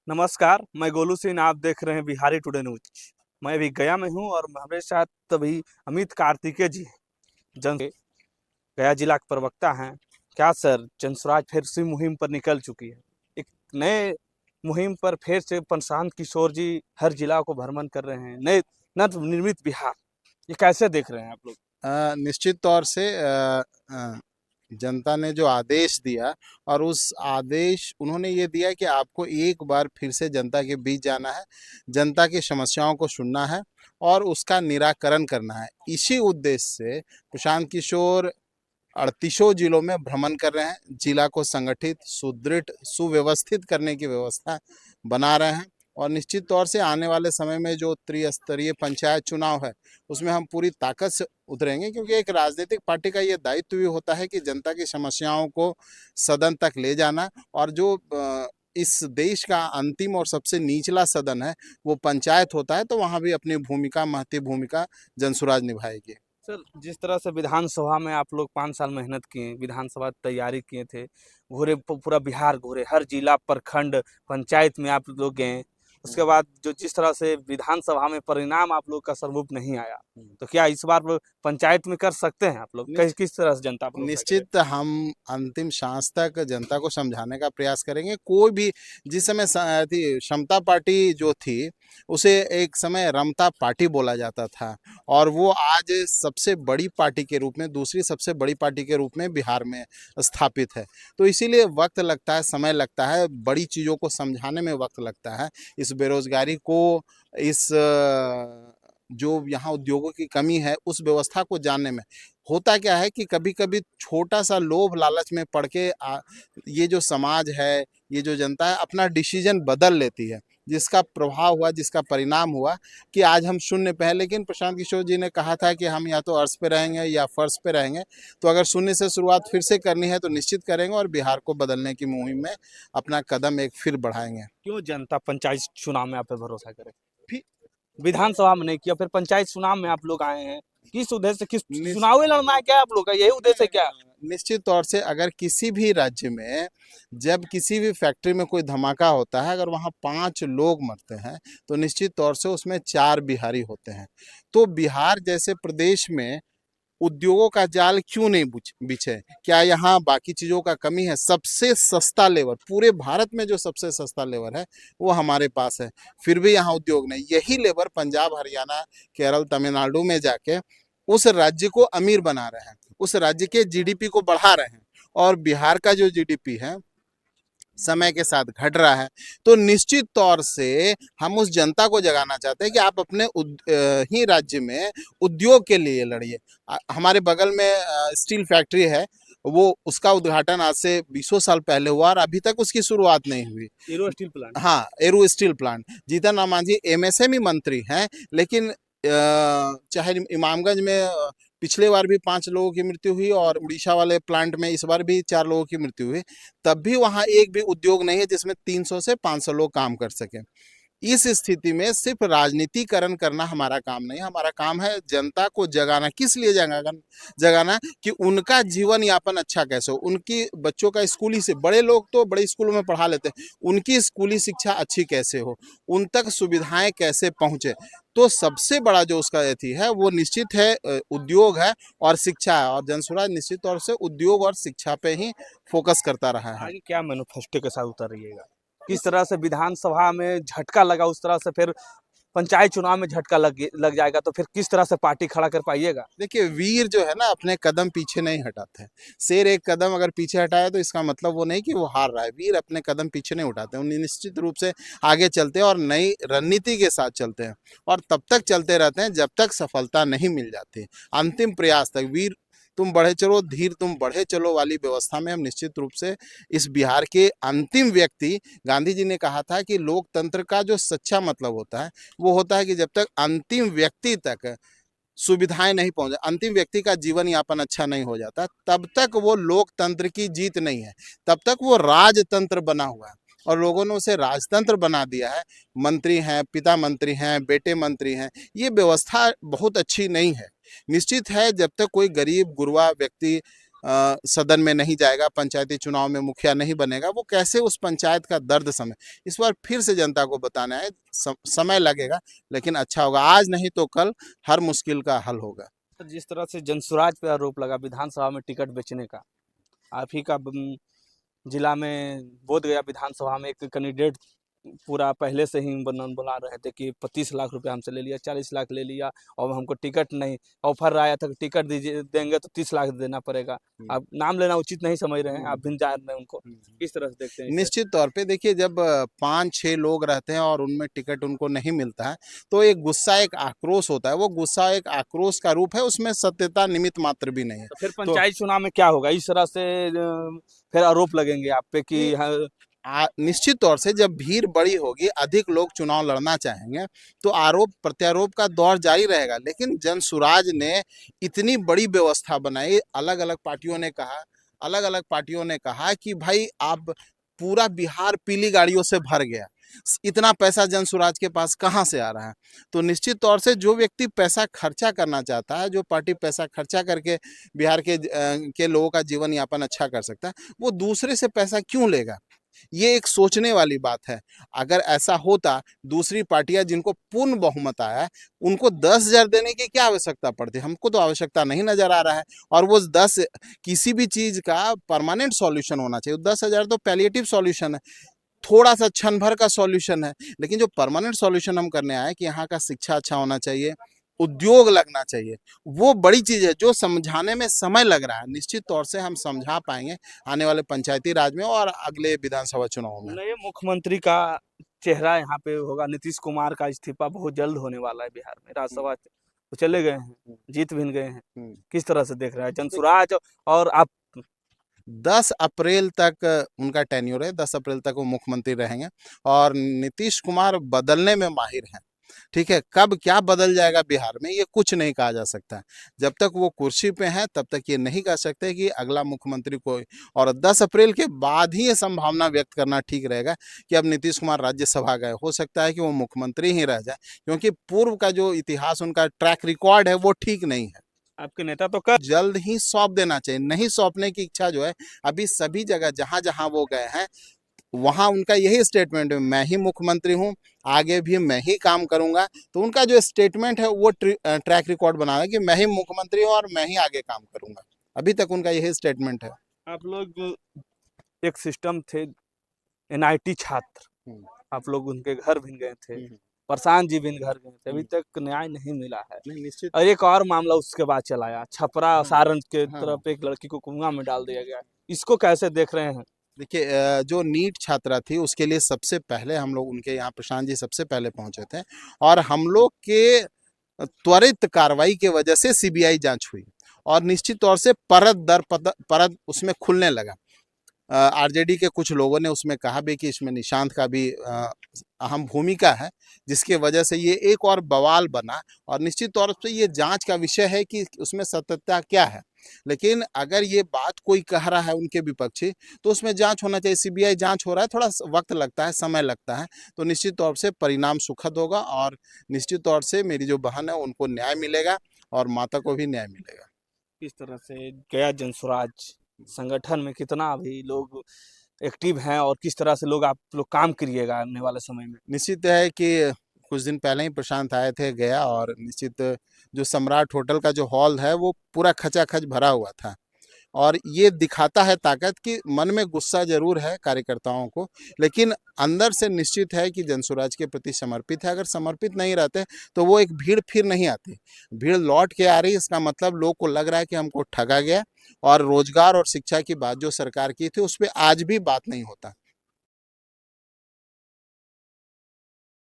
नमस्कार, मैं गोलू सिंह। आप देख रहे हैं बिहारी टुडे न्यूज। मैं अभी गया में हूँ और हमारे साथ तभी अमित कार्तिकेय जी गया जिला के प्रवक्ता हैं। क्या सर, जनसुराज फिर से मुहिम पर निकल चुकी है। एक नए मुहिम पर फिर से प्रशांत किशोर जी हर जिला को भ्रमण कर रहे हैं। नए नवनिर्मित बिहार, ये कैसे देख रहे हैं आप लोग? निश्चित तौर से जनता ने जो आदेश दिया और उस आदेश उन्होंने ये दिया कि आपको एक बार फिर से जनता के बीच जाना है, जनता की समस्याओं को सुनना है और उसका निराकरण करना है। इसी उद्देश्य से प्रशांत किशोर 38 जिलों में भ्रमण कर रहे हैं, जिला को संगठित, सुदृढ़, सुव्यवस्थित करने की व्यवस्था बना रहे हैं। और निश्चित तौर से आने वाले समय में जो त्रिस्तरीय पंचायत चुनाव है उसमें हम पूरी ताकत से उतरेंगे, क्योंकि एक राजनीतिक पार्टी का ये दायित्व भी होता है कि जनता की समस्याओं को सदन तक ले जाना। और जो इस देश का अंतिम और सबसे निचला सदन है वो पंचायत होता है, तो वहाँ भी अपनी भूमिका, महती भूमिका जनसुराज निभाएगी। सर, जिस तरह से विधानसभा में आप लोग 5 साल मेहनत किए, विधानसभा तैयारी किए थे, घूरे पूरा बिहार घूरे, हर जिला, प्रखंड, पंचायत में आप लोग गए। उसके बाद जो जिस तरह से विधानसभा में परिणाम आप लोग का सर्वरूप नहीं आया, तो क्या इस बार वो पंचायत में कर सकते हैं आप लोग? किस तरह से जनता भरोसा करे? निश्चित हम अंतिम सांस तक जनता को समझाने का प्रयास करेंगे। कोई भी जिस समय समता पार्टी जो थी उसे एक समय रमता पार्टी बोला जाता था, और वो आज सबसे बड़ी पार्टी के रूप में, दूसरी सबसे बड़ी पार्टी के रूप में बिहार में स्थापित है। तो इसीलिए वक्त लगता है, समय लगता है, बड़ी चीज़ों को समझाने में वक्त लगता है। इस बेरोजगारी को, इस जो यहाँ उद्योगों की कमी है उस व्यवस्था को जानने में। होता क्या है कि कभी कभी छोटा सा लोभ लालच में पड़ के ये जो समाज है, ये जो जनता है, अपना डिसीजन बदल लेती है, जिसका प्रभाव हुआ, जिसका परिणाम हुआ कि आज हम शून्य पे हैं। लेकिन प्रशांत किशोर जी ने कहा था कि हम या तो अर्श पे रहेंगे या फर्श पे रहेंगे, तो अगर शून्य से शुरुआत फिर से करनी है तो निश्चित करेंगे और बिहार को बदलने की मुहिम में अपना कदम एक फिर बढ़ाएंगे। क्यों जनता पंचायत चुनाव में आप पे भरोसा करे? फिर विधानसभा में नहीं किया, फिर पंचायत चुनाव में आप लोग आए हैं। किस उद्देश्य से? किस निश्चित चुनाव ही लड़ना है क्या आप लोग का? यही उद्देश्य है क्या? निश्चित तौर से अगर किसी भी राज्य में, जब किसी भी फैक्ट्री में कोई धमाका होता है, अगर वहाँ 5 लोग मरते हैं तो निश्चित तौर से उसमें 4 बिहारी होते हैं। तो बिहार जैसे प्रदेश में उद्योगों का जाल क्यों नहीं बिछे? क्या यहाँ बाकी चीज़ों का कमी है? सबसे सस्ता लेबर, पूरे भारत में जो सबसे सस्ता लेबर है वो हमारे पास है, फिर भी यहाँ उद्योग नहीं। यही लेबर पंजाब, हरियाणा, केरल, तमिलनाडु में जाके उस राज्य को अमीर बना रहे हैं, उस राज्य के जीडीपी को बढ़ा रहे हैं। और बिहार का जो जीडीपी है समय के साथ घट रहा है। तो निश्चित तौर से हम उस जनता को जगाना चाहते हैं कि आप अपने ही राज्य में उद्योग के लिए लड़िए। हमारे बगल में स्टील फैक्ट्री है, वो उसका उद्घाटन आज से 20 साल पहले हुआ और अभी तक उसकी शुरुआत नहीं हुई। Arrow steel plant. हाँ, एरू steel plant. Jitan Ram Manjhi MSME मंत्री हैं, लेकिन चाहे इमामगंज में पिछले बार भी 5 लोगों की मृत्यु हुई और उड़ीसा वाले प्लांट में इस बार भी 4 लोगों की मृत्यु हुई, तब भी वहाँ एक भी उद्योग नहीं है जिसमें 300 से 500 लोग काम कर सकें। इस स्थिति में सिर्फ राजनीतिकरण करना हमारा काम नहीं, हमारा काम है जनता को जगाना। किस लिए जगाना? कि उनका जीवन यापन अच्छा कैसे हो, उनकी बच्चों का स्कूली से, बड़े लोग तो बड़े स्कूलों में पढ़ा लेते हैं, उनकी स्कूली शिक्षा अच्छी कैसे हो, उन तक सुविधाएं कैसे पहुंचे। तो सबसे बड़ा जो उसका अथी है वो निश्चित है उद्योग है और शिक्षा है, और जनसुराज निश्चित तौर से उद्योग और शिक्षा पे ही फोकस करता रहा है। आगे क्या मैनिफेस्टो के साथ उतरिएगा? किस तरह से विधानसभा में झटका लगा, उस तरह से फिर पंचायत चुनाव में झटका लग जाएगा, तो फिर किस तरह से पार्टी खड़ा कर पाइएगा? देखिए, वीर जो है ना अपने कदम पीछे नहीं हटाते हैं। शेर एक कदम अगर पीछे हटाया तो इसका मतलब वो नहीं कि वो हार रहा है। वीर अपने कदम पीछे नहीं उठाते, उन्हें निश्चित रूप से आगे चलते हैं और नई रणनीति के साथ चलते हैं, और तब तक चलते रहते हैं जब तक सफलता नहीं मिल जाती। अंतिम प्रयास तक वीर तुम बढ़े चलो, धीर तुम बढ़े चलो वाली व्यवस्था में हम निश्चित रूप से इस बिहार के अंतिम व्यक्ति, गांधी जी ने कहा था कि लोकतंत्र का जो सच्चा मतलब होता है वो होता है कि जब तक अंतिम व्यक्ति तक सुविधाएं नहीं पहुंचे, अंतिम व्यक्ति का जीवन यापन अच्छा नहीं हो जाता, तब तक वो लोकतंत्र की जीत नहीं है, तब तक वो राजतंत्र बना हुआ है। और लोगों ने उसे राजतंत्र बना दिया है। मंत्री हैं, पिता मंत्री हैं, बेटे मंत्री हैं, ये व्यवस्था बहुत अच्छी नहीं है। निश्चित है, जब तक कोई गरीब गुरबा व्यक्ति सदन में नहीं जाएगा, पंचायती चुनाव में मुखिया नहीं बनेगा, वो कैसे उस पंचायत का दर्द समय इस बार फिर से जनता को बताना है। समय लगेगा लेकिन अच्छा होगा, आज नहीं तो कल हर मुश्किल का हल होगा। तो जिस तरह से जनसुराज पे आरोप लगा विधानसभा में टिकट बेचने का, आप ही का जिला में बोधगया विधानसभा में एक कैंडिडेट पूरा पहले से ही बुला रहे थे कि 25 लाख रुपया हमसे ले लिया, 40 लाख ले लिया और हमको टिकट नहीं, ऑफर आया था कि टिकट दीजिए, देंगे तो 30 लाख देना पड़ेगा। आप नाम लेना उचित नहीं समझ रहे हैं, आप भी जान रहे हैं उनको, किस तरह से देखते हैं इसे? निश्चित तौर पे देखिए, जब 5-6 लोग रहते हैं और उनमें टिकट उनको नहीं मिलता है तो एक गुस्सा, एक आक्रोश होता है। वो गुस्सा एक आक्रोश का रूप है, उसमें सत्यता निमित्त मात्र भी नहीं है। तो फिर पंचायत चुनाव में क्या होगा? इस तरह से फिर आरोप लगेंगे आप पे कि निश्चित तौर से जब भीड़ बड़ी होगी, अधिक लोग चुनाव लड़ना चाहेंगे, तो आरोप प्रत्यारोप का दौर जारी रहेगा। लेकिन जनसुराज ने इतनी बड़ी व्यवस्था बनाई, अलग अलग पार्टियों ने कहा कि भाई आप, पूरा बिहार पीली गाड़ियों से भर गया, इतना पैसा जनसुराज के पास कहाँ से आ रहा है? तो निश्चित तौर से जो व्यक्ति पैसा खर्चा करना चाहता है, जो पार्टी पैसा खर्चा करके बिहार के लोगों का जीवन यापन अच्छा कर सकता है, वो दूसरे से पैसा क्यों लेगा? ये एक सोचने वाली बात है। अगर ऐसा होता, दूसरी पार्टियां जिनको पूर्ण बहुमत आया है, उनको 10,000 देने की क्या आवश्यकता पड़ती? हमको तो आवश्यकता नहीं नजर आ रहा है। और वो 10, किसी भी चीज का परमानेंट सॉल्यूशन होना चाहिए। 10,000 तो पैलिएटिव सॉल्यूशन है, थोड़ा सा क्षण भर का सॉल्यूशन है। लेकिन जो परमानेंट सॉल्यूशन हम करने आए कि यहाँ का शिक्षा अच्छा होना चाहिए, उद्योग लगना चाहिए, वो बड़ी चीज है जो समझाने में समय लग रहा है। निश्चित तौर से हम समझा पाएंगे आने वाले पंचायती राज में और अगले विधानसभा चुनाव में। नए मुख्यमंत्री का चेहरा यहाँ पे होगा। नीतीश कुमार का इस्तीफा बहुत जल्द होने वाला है बिहार में। राज्यसभा तो चले गए हैं, जीत भी गए हैं, किस तरह से देख रहे हैं जनसुराज? और आप 10 अप्रैल तक उनका टेन्योर है, 10 अप्रैल तक वो मुख्यमंत्री रहेंगे और नीतीश कुमार बदलने में माहिर हैं। ठीक है, कब क्या बदल जाएगा बिहार में ये कुछ नहीं कहा जा सकता। जब तक वो कुर्सी पे हैं तब तक ये नहीं कह सकते कि अगला मुख्यमंत्री कोई, और 10 अप्रैल के बाद ही ये संभावना व्यक्त करना ठीक रहेगा कि अब नीतीश कुमार राज्यसभा गए, हो सकता है कि वो मुख्यमंत्री ही रह जाए, क्योंकि पूर्व का जो इतिहास, उनका ट्रैक रिकॉर्ड है, वो ठीक नहीं है। आपके नेता तो कर जल्द ही सौंप देना चाहिए। नहीं सौंपने की इच्छा जो है, अभी सभी जगह जहां जहां वो गए हैं वहां उनका यही स्टेटमेंट है, मैं ही मुख्यमंत्री हूं, आगे भी मैं ही काम करूंगा। तो उनका जो स्टेटमेंट है वो ट्रैक रिकॉर्ड बना है कि मैं ही मुख्यमंत्री हूं और मैं ही आगे काम करूंगा। अभी तक उनका यही स्टेटमेंट है। आप लोग एक सिस्टम थे, एनआईटी छात्र, आप लोग उनके घर भी गए थे, प्रशांत जी भी घर गए थे, अभी तक न्याय नहीं मिला है। निश्चित। और एक और मामला उसके बाद चलाया, छपरा सारण के तरफ एक लड़की को कुआं में डाल दिया गया, इसको कैसे देख रहे हैं? देखिए, जो नीट छात्रा थी उसके लिए सबसे पहले हम लोग उनके यहाँ, प्रशांत जी सबसे पहले पहुंचे थे और हम लोग के त्वरित कार्रवाई के वजह से सीबीआई जांच हुई और निश्चित तौर से परत दर परत उसमें खुलने लगा। आरजेडी के कुछ लोगों ने उसमें कहा भी कि इसमें निशांत का भी अहम भूमिका है, जिसके वजह से ये एक और बवाल बना। और निश्चित तौर पे ये जांच का विषय है कि उसमें सत्यता क्या है। लेकिन अगर ये बात कोई कह रहा है उनके विपक्षी, तो उसमें जांच होना चाहिए। सीबीआई जांच हो रहा है, थोड़ा वक्त लगता है, समय लगता है, तो निश्चित तौर से परिणाम सुखद होगा और निश्चित तौर से मेरी जो बहन है उनको न्याय मिलेगा और माता को भी न्याय मिलेगा। किस तरह से गया जनसुराज संगठन में कितना अभी लोग एक्टिव हैं और किस तरह से लोग, आप लोग काम करिएगा आने वाले समय में? निश्चित है कि कुछ दिन पहले ही प्रशांत आए थे गया, और निश्चित जो सम्राट होटल का जो हॉल है वो पूरा खचाखच भरा हुआ था। और ये दिखाता है ताकत कि मन में गुस्सा जरूर है कार्यकर्ताओं को, लेकिन अंदर से निश्चित है कि जनसुराज के प्रति समर्पित है। अगर समर्पित नहीं रहते तो वो एक भीड़ फिर नहीं आती, भीड़ लौट के आ रही। इसका मतलब लोग को लग रहा है कि हमको ठगा गया और रोजगार और शिक्षा की बात जो सरकार की थी उस पर आज भी बात नहीं होता।